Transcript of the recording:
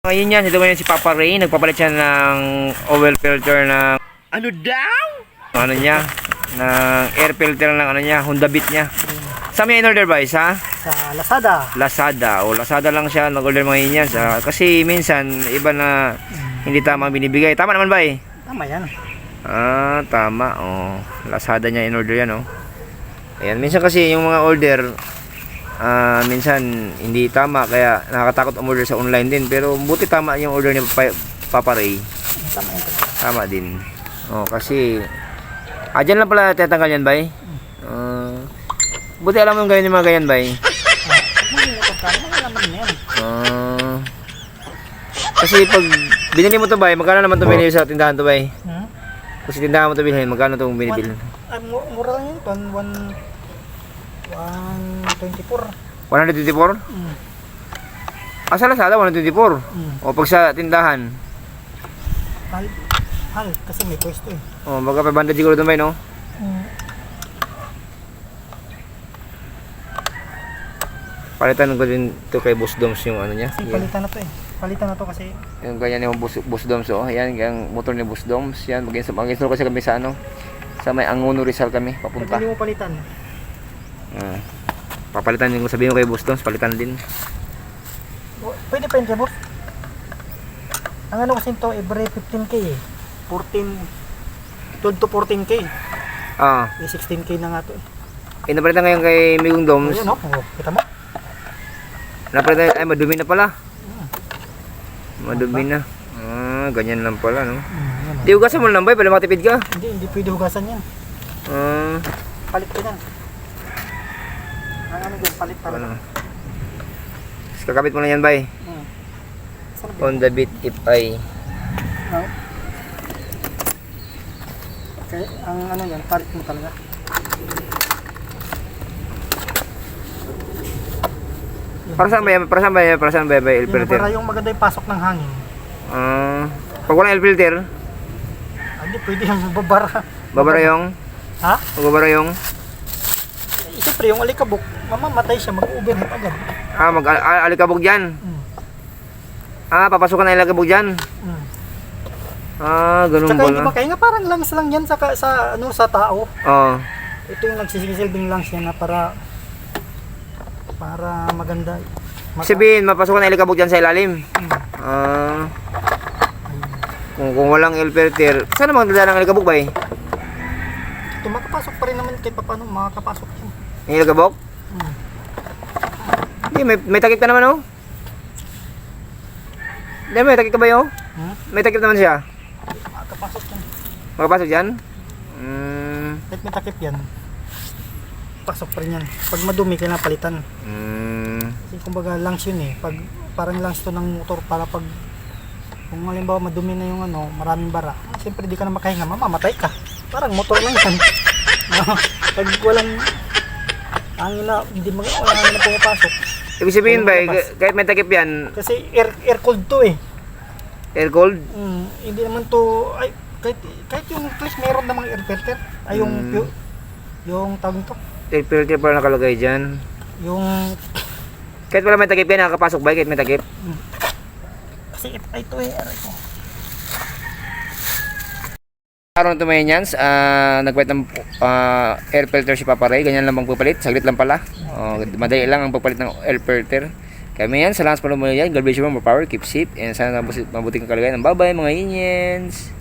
Ngayon yan, ito ngayon si Papa Ray. Nagpapalit siya ng oil filter ng ano daw? Ano niya? Ng air filter ng ano niya, Honda Beat niya. Saan niya in-order ba? Sa Lazada. Lazada. O Lazada lang siya nag-order mga yan. Kasi minsan, iba na hindi tama binibigay. Tama naman ba eh? Tama yan. Ah, tama. Oh, Lazada niya in-order yan, oh. Ayan, minsan kasi yung mga order minsan hindi tama kaya nakakatakot umorder sa online din, pero buti tama yung order ni Papa Ray. Tama yan. Tama din. Oh, kasi dyan lang pala tatanggal yan, bay. Buti alam mo yung ganyan yung mga ganyan, bay. Kasi pag binili mo to, bay, magkano naman to binili sa tindahan to, bay? Kasi tindahan mo to bilhin, magkano to binibili? Mura lang yun, 124. 124? Sa Lazada 124. O pag sa tindahan? Mahal, kasi may pwesto eh. O, baga 500 siguro doon, bay, no? Palitan ko din to kay Boss Doms yung ano niya. Kasi palitan na to eh. Palitan na to kasi yung ganyan yung Boss Doms, oh. Yan, yung motor ni Boss Doms. Yan, mag-install kasi kami sa ano. Sa may Angono Rizal kami, papunta. pwede mo palitan. Papalitan yung sabihin ko kay Boss Doms, palitan din. Pwede pa yun kay boss. Ang ano kasi ito, every 15k eh. 12 to 14k. May 16k na nga to eh. Napalitan ngayon kay Migong Doms. Ayan o, kita mo. Napalitan, ay madumi na pala. Madumi na. Ganyan lang pala, no? Di hugasan mo lang, bay, para matipid ka. Hindi pwede hugasan yan. Palit ka yan. Ang ano dyan, palit talaga. Kakabit mo na yan, bay. Honda Beat FI. Okay, ang ano yan, palit mo talaga. Para saan ba yan? Para saan ba yan, air filter? Para yung maganda yung pasok ng hangin. Pag walang air filter? Hindi, pwede yung babara. Babara yung? Ha? Babara yung? Siyempre, yung alikabok, mamamatay siya, mag-overheat agad. Alikabog dyan? Papasukan na alikabog dyan? Ganun Tsaka pala. hindi ba kaya nga parang lungs lang yan sa tao. Ito yung nagsisilbing lungs yan na para maganda. Sabihin, mapasukan na alikabog dyan sa ilalim. Kung walang air filter, saan naman dadaan ang alikabog, bay? Ito, makapasok pa rin naman kahit paano, makakapasok yan. Yung alikabog? Hindi, may takip ka naman, oh. Hindi, may takip ka ba, oh? May takip naman siya. Makakapasok yan. Makapasok dyan? Kahit may takip yan, pasok pa rin yan. Pag madumi, kailangan palitan. Kasi kumbaga lungs yun eh. Parang lungs to ng motor para pag kung halimbawa madumi na yung ano, maraming bara, siyempre di ka na makahinga, mamamatay ka. Parang motor lang yan. Pag walang hangin na, wala na pumapasok. Ibig sabihin ba, kahit may takip yan? Kasi air cooled to eh. Air cooled? Hindi naman to, ay, kahit yung place meron namang air filter. Ay yung tawag nito. Air filter pala nakalagay dyan. Yung kahit wala may takip yan, nakakapasok ba kahit may takip? kasi ito eh, ito. Araw na tumayan yan, nagpalit ng air filter si Papa Ray. Ganyan lang bang papalit, saglit lang pala. Madali lang ang papalit ng air filter. Kaya yan, salamat sa panonood mo yan. God bless you, more power, keep safe, and sana mabuting kalagayan. Bye bye mga Indians.